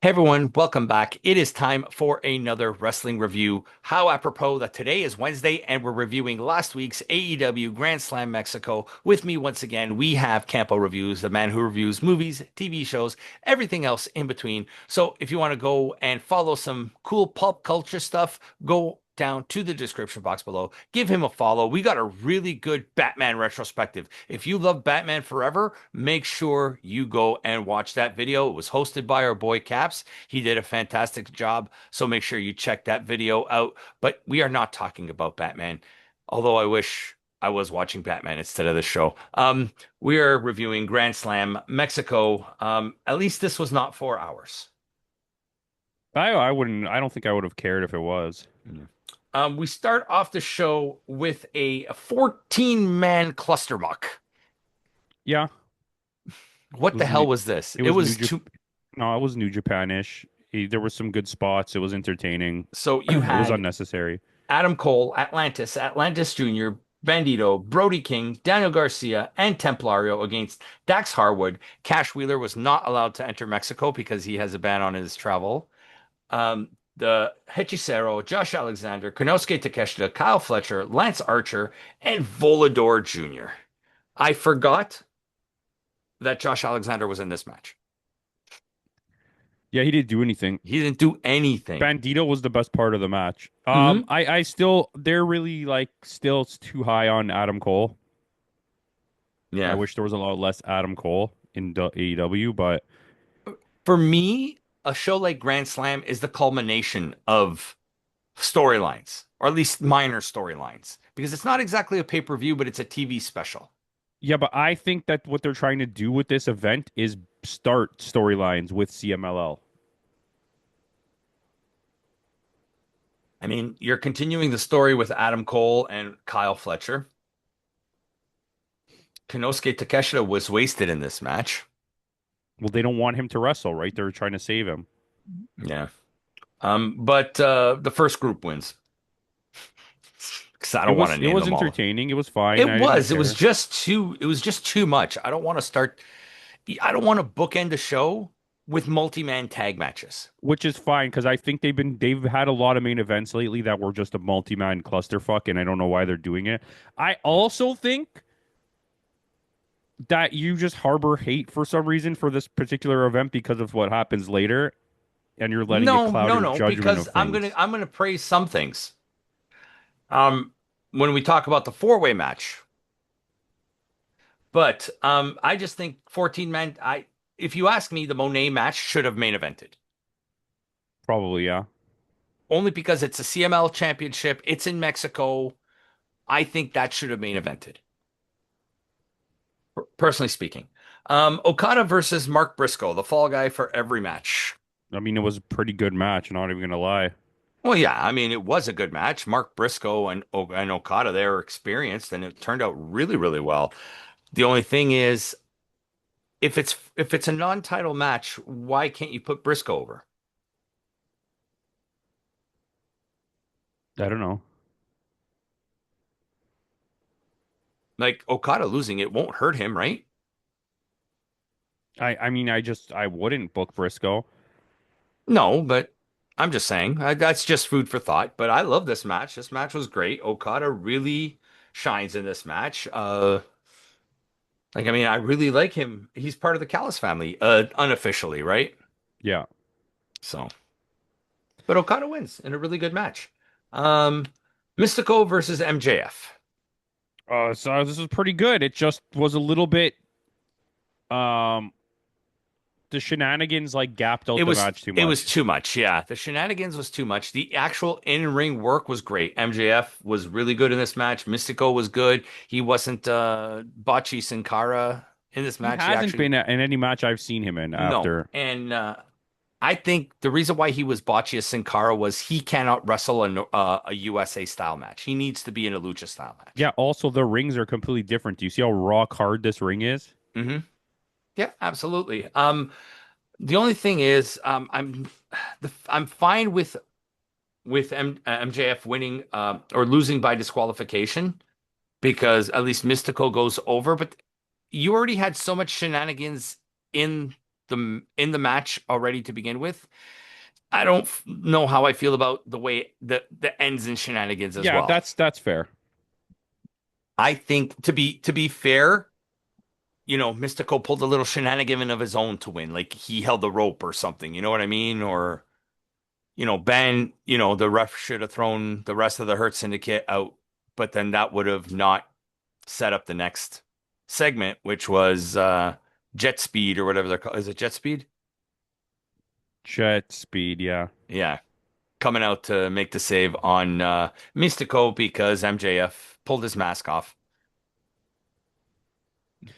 Hey everyone, welcome back. It is time for another wrestling review. How apropos that today is Wednesday and we're reviewing last week's AEW Grand Slam Mexico. With me once again, we have Campo.Reviews, the man who reviews movies, TV shows, everything else in between. So if you want to go and follow some cool pop culture stuff, go down to the description box below. Give him a follow. We got a really good Batman retrospective. If you love Batman Forever, make sure you go and watch that video. It was hosted by our boy Caps. He did a fantastic job. So make sure you check that video out. But we are not talking about Batman, although I wish I was watching Batman instead of the show. We are reviewing Grand Slam Mexico. At least this was not 4 hours. I wouldn't. I don't think I would have cared if it was. We start off the show with a 14-man cluster muck. Yeah, it What the was hell new. was this? It It was New was Japan. too. No, it was New Japanish. There were some good spots. It was entertaining. So you It was had unnecessary. Adam Cole, Atlantis Jr., Bandito, Brody King, Daniel Garcia, and Templario against Dax Harwood. Cash Wheeler was not allowed to enter Mexico because he has a ban on his travel. The Hechicero, Josh Alexander, Konosuke Takeshita, Kyle Fletcher, Lance Archer, and Volador Jr. I forgot that Josh Alexander was in this match. Yeah, he didn't do anything. He didn't do anything. Bandito was the best part of the match. Hmm. I still, they're really like still too high on Adam Cole. I Yeah. wish there was a lot less Adam Cole in the AEW, but For me, a show like Grand Slam is the culmination of storylines, or at least minor storylines, because it's not exactly a pay-per-view, but it's a TV special. yeah, but I think that what they're trying to do with this event is start storylines with CMLL. I mean, you're continuing the story with Adam Cole and Kyle Fletcher. Konosuke Takeshita was wasted in this match. Well, they don't want him to wrestle, right? They're trying to save him. Yeah. But the first group wins because I It don't want to was it name was them all. entertaining. It was fine. It I didn't was. It was care. just too. It was just too much. I don't want to bookend the show with multi-man tag matches. Which is fine because I think they've had a lot of main events lately that were just a multi-man clusterfuck, and I don't know why they're doing it. I also think that you just harbor hate for some reason for this particular event because of what happens later, and you're letting it No, cloud no, your no, judgment because of I'm gonna things. I'm gonna praise some things. Um, when we talk about the four-way match, but I just think 14 man. If you ask me, the Monet match should have main evented Probably, yeah. only because it's a CML championship. It's in Mexico. I think that should have main evented, personally speaking. Okada versus Mark Briscoe, the fall guy for every match. I mean, it was a pretty good match. Not even gonna lie. Well, yeah, I mean, it was a good match. Mark Briscoe and Okada, they're experienced, and it turned out really, really well. The only thing is, if it's a non-title match, why can't you put Briscoe over? I don't know. Like Okada losing it won't hurt him, right? I mean, I wouldn't book Briscoe. No, but I'm just saying that's just food for thought. But I love this match. This match was great. Okada really shines in this match. Like I mean, I really like him. He's part of the Callis family, unofficially, right? Yeah. So, but Okada wins in a really good match. Um, Mystico versus MJF. So this was pretty good. It just was a little bit um the shenanigans like gapped out It the was match too it was much. too much. Yeah, the shenanigans was too much. The actual in-ring work was great. MJF was really good in this match. Mystico was good. He wasn't Bocce Sin Cara in this He match. He hasn't actually been in any match I've seen him in no. after. And I think the reason why he was Bocce Sin Cara was he cannot wrestle a USA style match. He needs to be in a lucha style match. Yeah, also the rings are completely different. Do you see how rock hard this ring is? Hmm. Yeah, absolutely. The only thing is, I'm fine with MJF winning or losing by disqualification because at least Mystico goes over. But you already had so much shenanigans in in the match already to begin with. I don't know how I feel about the way the ends and shenanigans as Yeah, well. that's fair. I think to be fair, Mystico pulled a little shenanigan of his own to win. Like he held the rope or something. You know what I mean? Or Ben, the ref should have thrown the rest of the Hurt Syndicate out, but then that would have not set up the next segment, which was Jet Speed or whatever they're called. Is it Jet Speed? Jet speed, yeah. Yeah, coming out to make the save on Mystico because MJF pulled his mask off.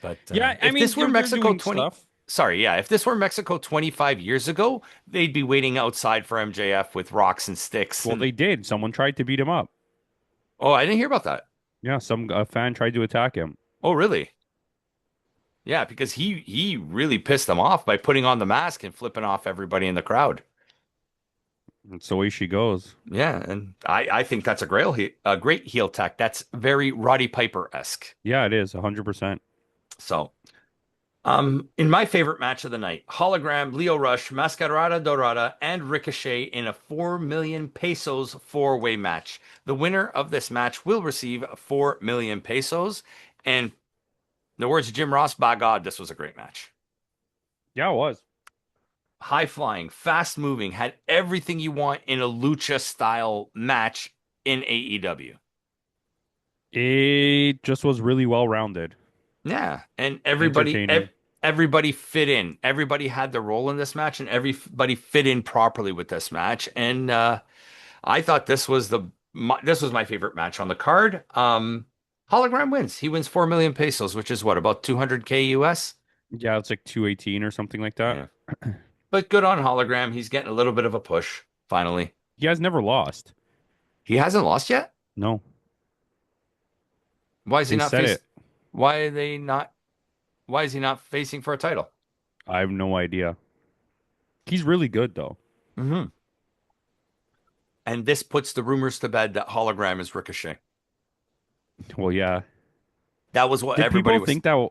But Yeah, I if mean, this were they're Mexico doing 20, stuff. sorry, yeah, if this were Mexico 25 years ago, they'd be waiting outside for MJF with rocks and sticks. Well, And they did. Someone tried to beat him up. oh, I didn't hear about that. Yeah, some a fan tried to attack him. Oh, really? Yeah, because he really pissed them off by putting on the mask and flipping off everybody in the crowd. That's the way she goes. Yeah, and I think that's a great heel tech. That's very Roddy Piper-esque. Yeah, it is 100%. So, in my favorite match of the night, Hologram, Leo Rush, Mascarada Dorada, and Ricochet in a 4 million pesos four-way match. The winner of this match will receive 4 million pesos. And in the words of Jim Ross, by God, this was a great match. Yeah, it was. High flying, fast moving, had everything you want in a lucha style match in AEW. It just was really well rounded, Yeah, and entertaining. everybody fit in. Everybody had their role in this match, and everybody fit in properly with this match. And I thought this was my favorite match on the card. Hologram wins. He wins 4 million pesos, which is what, about 200K US? Yeah, it's like 218 or something like that. Yeah. But good on Hologram. He's getting a little bit of a push finally. He has never lost. He hasn't lost yet. No, Why is he they not said face? it. Why are they not? Why is he not facing for a title? I have no idea. He's really good though. Hmm. And this puts the rumors to bed that Hologram is Ricochet. Well, yeah. That was what Did everybody people was. think that?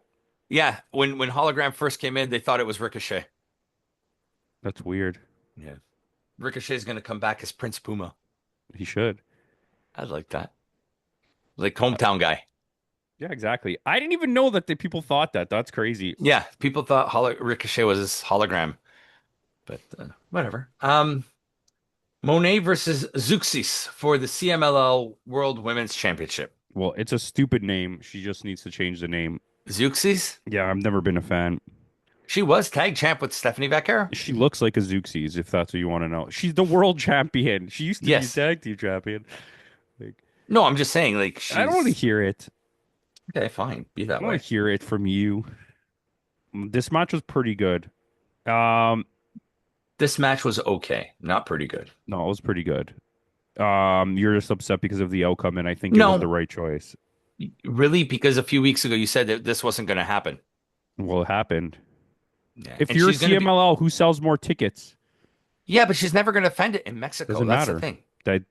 Yeah, when Hologram first came in, they thought it was Ricochet. That's weird. Yeah, Ricochet's gonna come back as Prince Puma. He should. I like that. Like hometown guy. Yeah, exactly. I didn't even know that the people thought that. That's crazy. Yeah, people thought Ricochet was his hologram, but whatever. Monet versus Zeuxis for the CMLL World Women's Championship. Well, it's a stupid name. She just needs to change the name. Zeuxis? Yeah, I've never been a fan. She was tag champ with Stephanie Vaquero. She looks like a Zeuxis, if that's what you want to know. She's the world champion. She used to be a Yes. tag team champion. Like, No, I'm just saying, like I don't want to she's hear it. okay. Fine, be I that don't want way. to hear it from you. This match was pretty good. Um, This match was okay, not pretty good. no, it was pretty good. You're just upset because of the outcome, and I think it was the No, right choice. really, because a few weeks ago you said that this wasn't going to happen. Well, it happened. Yeah, If and you're she's going to be. CMLL, who sells more tickets? Yeah, but she's never going to defend it in Mexico. Doesn't That's the matter. thing. That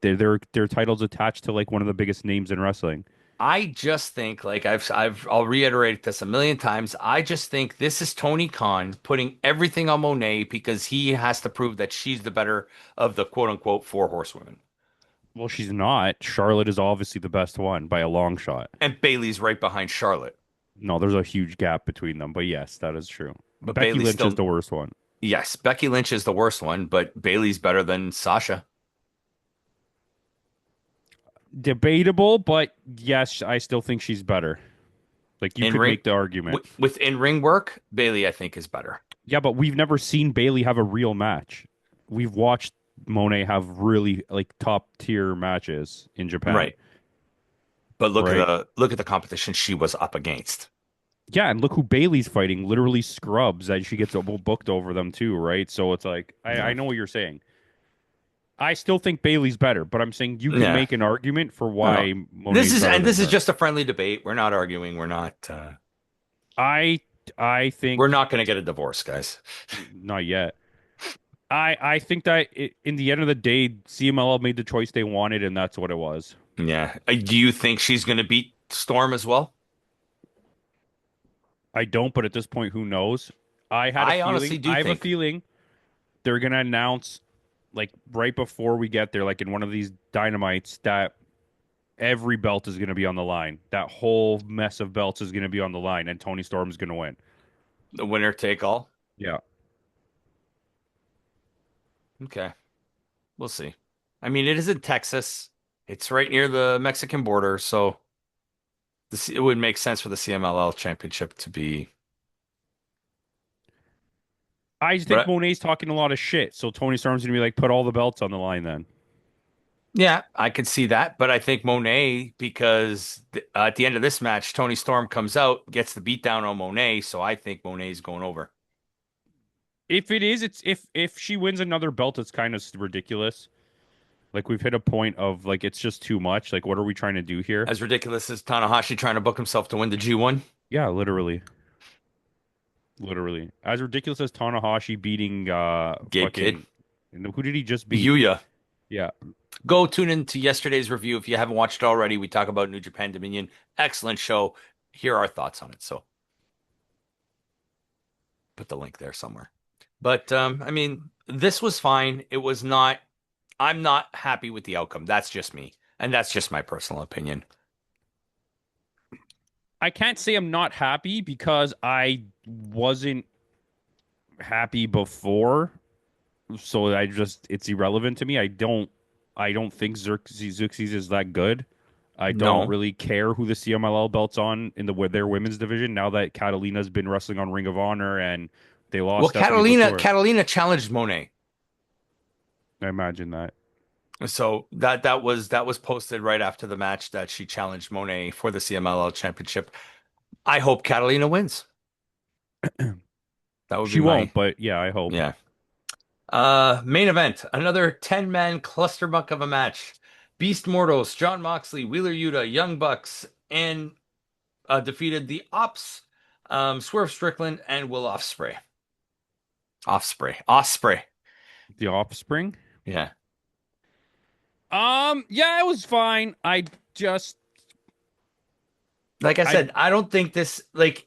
their titles attached to like one of the biggest names in wrestling. I just think, like I'll reiterate this a million times. I just think this is Tony Khan putting everything on Monet because he has to prove that she's the better of the quote unquote four horsewomen. Well, she's not. Charlotte is obviously the best one by a long shot. And Bailey's right behind Charlotte. No, there's a huge gap between them, but yes, that is true. But Becky Bailey's Lynch is still, the worst one. yes, Becky Lynch is the worst one, but Bailey's better than Sasha. Debatable, but yes, I still think she's better. Like you In could ring, make the argument. with in ring work, Bailey I think is better. Yeah, but we've never seen Bailey have a real match. We've watched Monet have really like top tier matches in Japan. Right. But Right. look at the competition she was up against. Yeah, and look who Bailey's fighting. Literally scrubs that she gets booked over them too, right? So it's like I Yeah. know what you're saying. I still think Bailey's better, but I'm saying you can Yeah. make an argument for No. why Monet's better than This is her. just a friendly debate. We're not arguing. I I We're think not going to get a divorce, guys. not yet. I think that in the end of the day, CMLL made the choice they wanted, and that's what it was. Yeah. Do you think she's going to beat Storm as well? I don't, but at this point, who knows? I had a I honestly feeling. do I have a think feeling they're gonna announce like right before we get there, like in one of these dynamites, that every belt is gonna be on the line. That whole mess of belts is gonna be on the line, and Tony Storm's gonna win. the winner take all. Yeah. Okay, we'll see. I mean, it is in Texas. It's right near the Mexican border, so it would make sense for the CMLL championship to be. I just think But Monet's talking a lot of shit, so Tony Storm's gonna be like, put all the belts on the line then. yeah, I could see that. But I think Monet, because at the end of this match, Tony Storm comes out, gets the beatdown on Monet, so I think Monet's going over. If it is, it's if she wins another belt, it's kind of ridiculous. Like we've hit a point of like it's just too much. Like what are we trying to do here? As ridiculous as Tanahashi trying to book himself to win the G1. Yeah, literally. Literally. As ridiculous as Tanahashi beating Gabe Kidd. fucking who did he just beat? Yuya. Yeah. Go tune into yesterday's review if you haven't watched it already. We talk about New Japan Dominion. Excellent show. Here are our thoughts on it. So put the link there somewhere. But I mean, this was fine. It was not, I'm not happy with the outcome. That's just me. And that's just my personal opinion. I can't say I'm not happy because I wasn't happy before. So I just it's irrelevant to me. I don't think Xerxes is that good. I don't No. really care who the CMLL belt's on in their women's division now that Catalina's been wrestling on Ring of Honor and they Well, lost Stephanie Catalina Latour. Catalina challenged Monet. I imagine that. So that was posted right after the match that she challenged Monet for the CMLL championship. I hope Catalina wins. That would be She my won't, but yeah, I hope. yeah. Main event, another 10-man clusterfuck of a match. Beast Mortals, John Moxley, Wheeler Yuta, Young Bucks, and defeated the Ops, Swerve Strickland, and Will Ospreay. Ospreay. The Offspring? Yeah. Yeah, it was fine. I just Like I I said, I don't think this, like,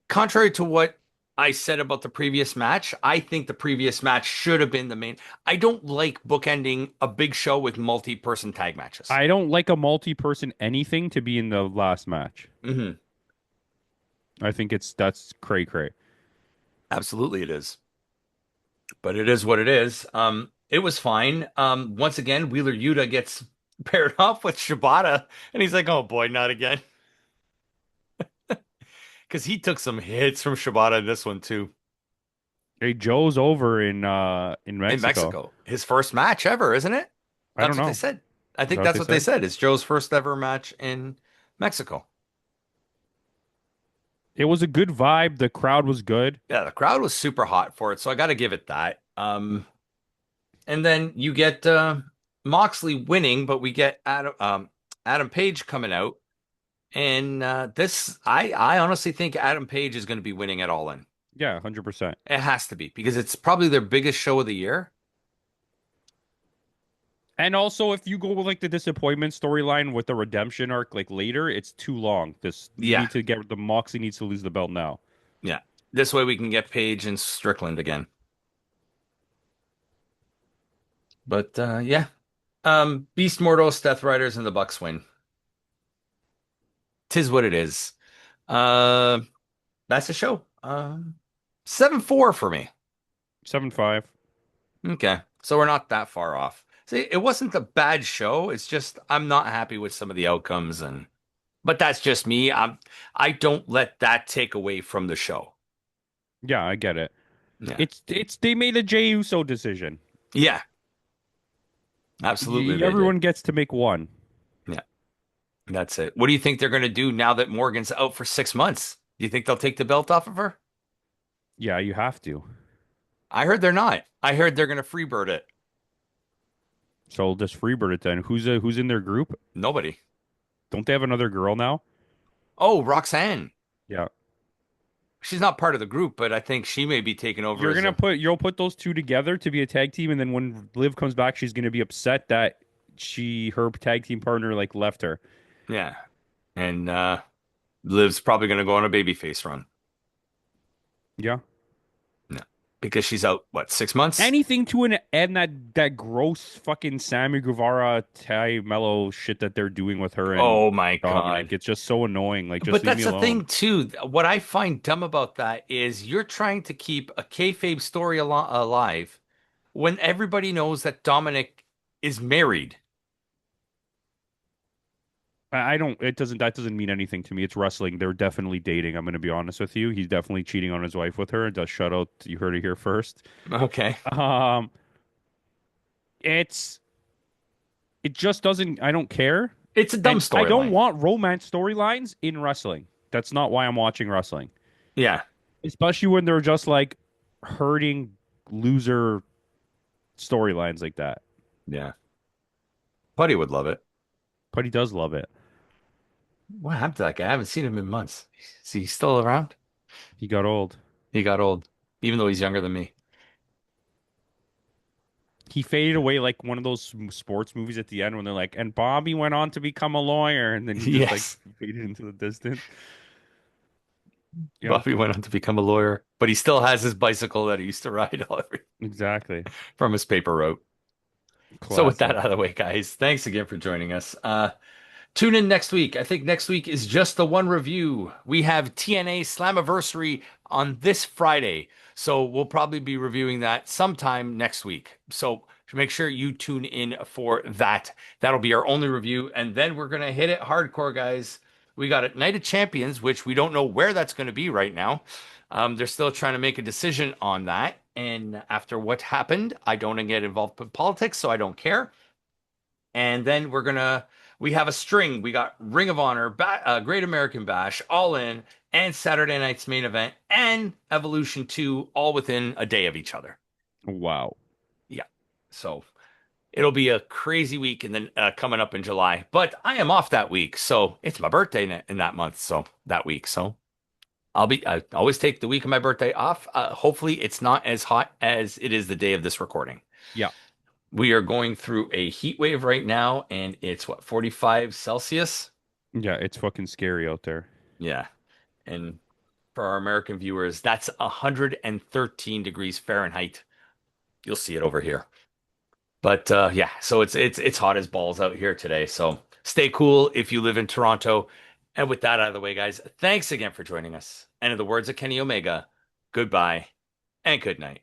contrary to what I said about the previous match, I think the previous match should have been the main. I don't like bookending a big show with multi-person tag matches. I don't like a multi-person anything to be in the last match. Hmm. I think that's cray cray. Absolutely, it is. But it is what it is. It was fine. Once again, Wheeler Yuta gets paired off with Shibata, and he's like, "Oh boy, not again," because he took some hits from Shibata in this one too. Hey, Joe's over in In Mexico. Mexico, his first match ever, isn't it? I don't That's what they know. said. I Is that think what that's they what they said? said. It's Joe's first ever match in Mexico. It was a good vibe. The crowd was good. Yeah, the crowd was super hot for it, so I got to give it that. And then you get Moxley winning, but we get Adam Page coming out. And I honestly think Adam Page is going to be winning at All In. Yeah, 100%. It has to be because it's probably their biggest show of the year. And also, if you go with like the disappointment storyline with the redemption arc, like later, it's too long. This you Yeah, need to get the Moxley needs to lose the belt now. yeah. This way we can get Page and Strickland again. But yeah, Beast Mortals, Death Riders, and the Bucks win. Tis what it is. Uh, that's the show. 7-4 for me. 7-5. Okay, so we're not that far off. See, it wasn't a bad show. It's just I'm not happy with some of the outcomes, and but that's just me. I don't let that take away from the show. Yeah, I get it. Yeah, It's they made a Jey Uso decision. yeah, absolutely they did. Everyone gets to make one. Yeah, that's it. What do you think they're going to do now that Morgan's out for 6 months? Do you think they'll take the belt off of her? Yeah, you have to. I heard they're not. I heard they're going to freebird it. So just freebird it then. Who's in their group? Nobody. Don't they have another girl now? Oh, Roxanne. Yeah. She's not part of the group, but I think she may be taking over You're as gonna a. you'll put those two together to be a tag team, and then when Liv comes back, she's gonna be upset that her tag team partner like left her. Yeah. And Liv's probably going to go on a babyface run. Yeah. because she's out, what, 6 months? Anything to an end that gross fucking Sammy Guevara, Ty Mello shit that they're doing with her and Oh my Dominic. God. It's just so annoying. Like, just But leave me that's the alone. thing too. What I find dumb about that is you're trying to keep a kayfabe story alive when everybody knows that Dominic is married. I don't. It doesn't. That doesn't mean anything to me. It's wrestling. They're definitely dating. I'm going to be honest with you. He's definitely cheating on his wife with her. It does shout out. You heard it here first. Okay. Um, it's it just doesn't. I don't care, It's a dumb and I don't storyline. want romance storylines in wrestling. That's not why I'm watching wrestling. Yeah. Especially when they're just like hurting loser storylines like that. Yeah. Putty would love it. But he does love it. What happened to that guy? I haven't seen him in months. Is he still around? He got old. He got old, even though he's younger than me. He faded away like one of those sports movies at the end when they're like, and Bobby went on to become a lawyer, and then he just like Yes. faded into the distance. Yep, Buffy went on to become a lawyer, but he still has his bicycle that he used to ride all every exactly. from his paper route. So with that Classic. out of the way, guys, thanks again for joining us. Tune in next week. I think next week is just the one review. We have TNA Slammiversary on this Friday. So we'll probably be reviewing that sometime next week. So make sure you tune in for that. That'll be our only review. And then we're going to hit it hardcore, guys. We got a Night of Champions, which we don't know where that's going to be right now. They're still trying to make a decision on that. And after what happened, I don't want to get involved with politics, so I don't care. And then we have a string. We got Ring of Honor, Great American Bash, All In, and Saturday night's main event, and Evolution 2, all within a day of each other. Wow. Yeah. So it'll be a crazy week and then coming up in July. But I am off that week. So it's my birthday in that month. So that week. So I always take the week of my birthday off. Hopefully it's not as hot as it is the day of this recording. Yeah. We are going through a heat wave right now, and it's what, 45 Celsius? Yeah, it's fucking scary out there. Yeah. And for our American viewers, that's 113 degrees Fahrenheit. You'll see it over here. But yeah, so it's hot as balls out here today. So stay cool if you live in Toronto. And with that out of the way, guys, thanks again for joining us. And in the words of Kenny Omega, goodbye and good night.